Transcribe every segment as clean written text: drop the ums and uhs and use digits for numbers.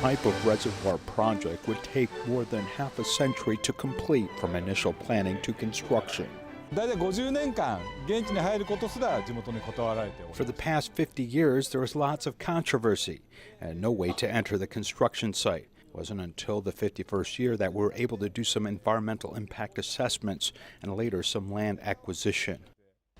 type of reservoir project would take more than half a century to complete from initial planning to construction. 大体50年間現地に入ることすら地元に断られており For the past 50 years, there was lots of controversy and no way to enter the construction site. It wasn't until the 51st year that we were able to do some environmental impact assessments and later some land acquisition.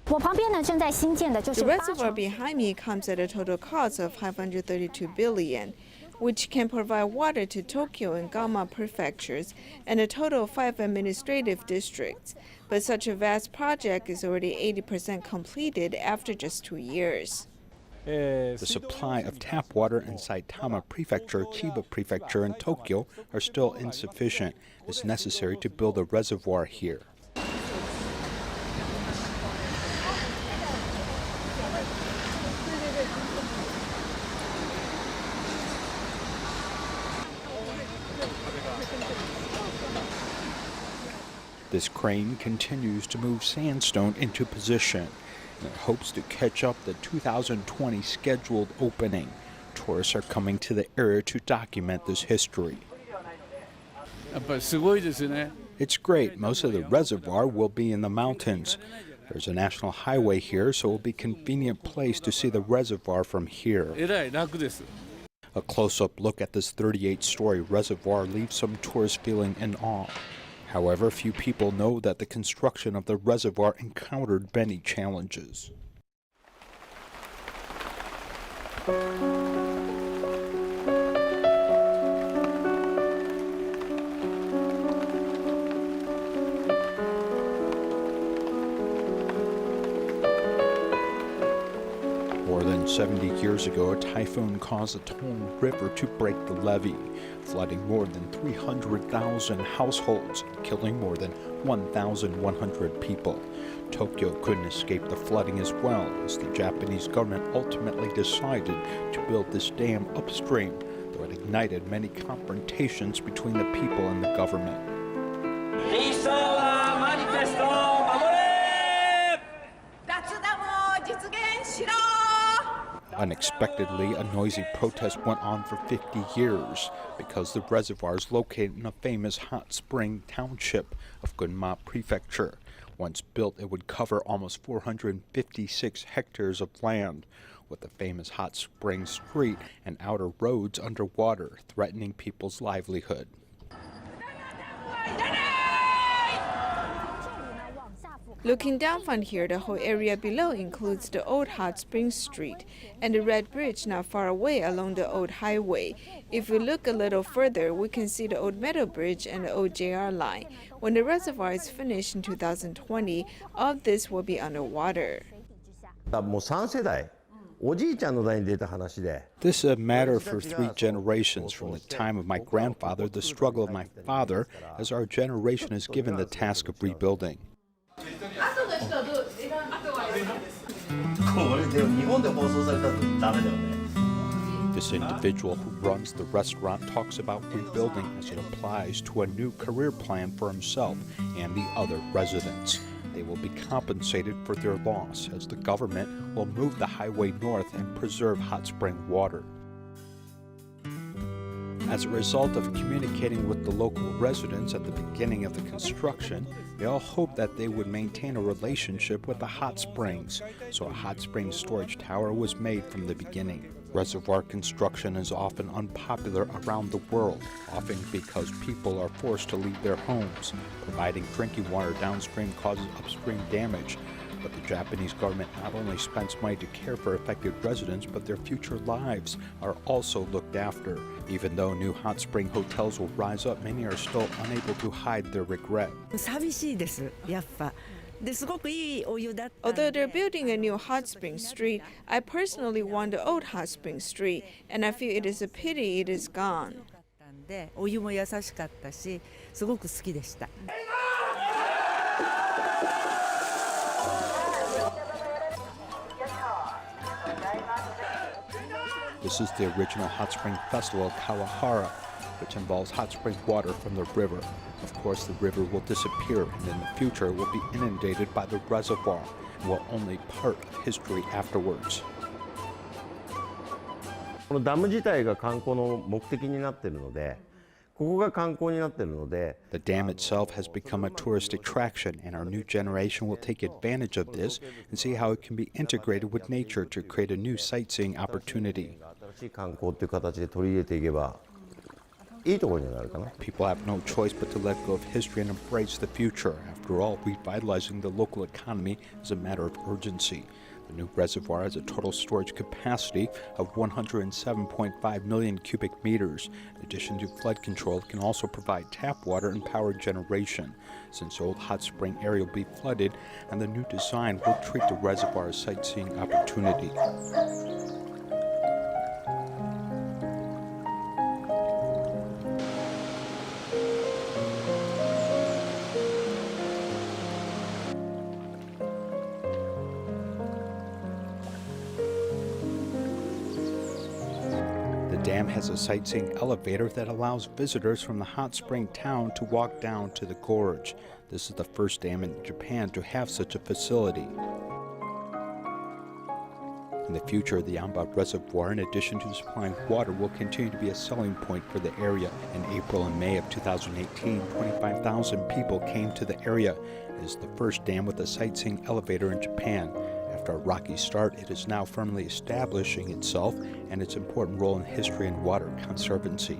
我旁边呢正在新建的就是 The reservoir behind me comes at a total cost of 532 billion, which can provide water to Tokyo and Gama prefectures and a total of 5 administrative districts. But such a vast project is already 80% completed after just 2 years. The supply of tap water in Saitama Prefecture, Chiba Prefecture, and Tokyo are still insufficient. It's necessary to build a reservoir here. This crane continues to move sandstone into position, and it hopes to catch up the 2020 scheduled opening. Tourists are coming to the area to document this history. It's great. Most of the reservoir will be in the mountains. There's a national highway here, so it will be a convenient place to see the reservoir from here. A close-up look at this 38-story reservoir leaves some tourists feeling in awe. However, few people know that the construction of the reservoir encountered many challenges. More than 70 years ago, a typhoon caused the Tone River to break the levee, flooding more than 300,000 households, killing more than 1,100 people. Tokyo couldn't escape the flooding as well, as the Japanese government ultimately decided to build this dam upstream, though it ignited many confrontations between the people and the government. Unexpectedly, a noisy protest went on for 50 years because the reservoir is located in a famous hot spring township of Gunma Prefecture. Once built, it would cover almost 456 hectares of land, with the famous hot spring street and outer roads underwater, threatening people's livelihood. Looking down from here, the whole area below includes the old Hot Springs Street and the Red Bridge not far away along the old highway. If we look a little further, we can see the old Meadow Bridge and the old JR line. When the reservoir is finished in 2020, all of this will be underwater. This is a matter for 3 generations, from the time of my grandfather, the struggle of my father, as our generation is given the task of rebuilding. This individual who runs the restaurant talks about rebuilding as it applies to a new career plan for himself and the other residents. They will be compensated for their loss, as the government will move the highway north and preserve hot spring water. As a result of communicating with the local residents at the beginning of the construction, they all hoped that they would maintain a relationship with the hot springs, so a hot spring storage tower was made from the beginning. Reservoir construction is often unpopular around the world, often because people are forced to leave their homes. Providing drinking water downstream causes upstream damage. But the Japanese government not only spends money to care for affected residents, but their future lives are also looked after. Even though new hot spring hotels will rise up, many are still unable to hide their regret. Although they're building a new hot spring street, I personally want the old hot spring street, and I feel it is a pity it is gone. This is the original hot spring festival of Kawahara, which involves hot spring water from the river. Of course, the river will disappear, and in the future it will be inundated by the reservoir, and will only part of history afterwards. このダム自体が観光の目的になっているので、ここが観光になっているので、The dam itself has become a tourist attraction, and our new generation will take advantage of this and see how it can be integrated with nature to create a new sightseeing opportunity. 新しい観光という形で取り入れていけばいいところになるかな。 People have no choice but to let go of history and embrace the future. After all, revitalizing the local economy is a matter of urgency. The new reservoir has a total storage capacity of 107.5 million cubic meters. In addition to flood control, it can also provide tap water and power generation. Since the old hot spring area will be flooded, and the new design will treat the reservoir as a sightseeing opportunity. The dam has a sightseeing elevator that allows visitors from the hot spring town to walk down to the gorge. This is the first dam in Japan to have such a facility. In the future, the Yamba Reservoir, in addition to supplying water, will continue to be a selling point for the area. In April and May of 2018, 25,000 people came to the area. It is the first dam with a sightseeing elevator in Japan. After a rocky start, it is now firmly establishing itself and its important role in history and water conservancy.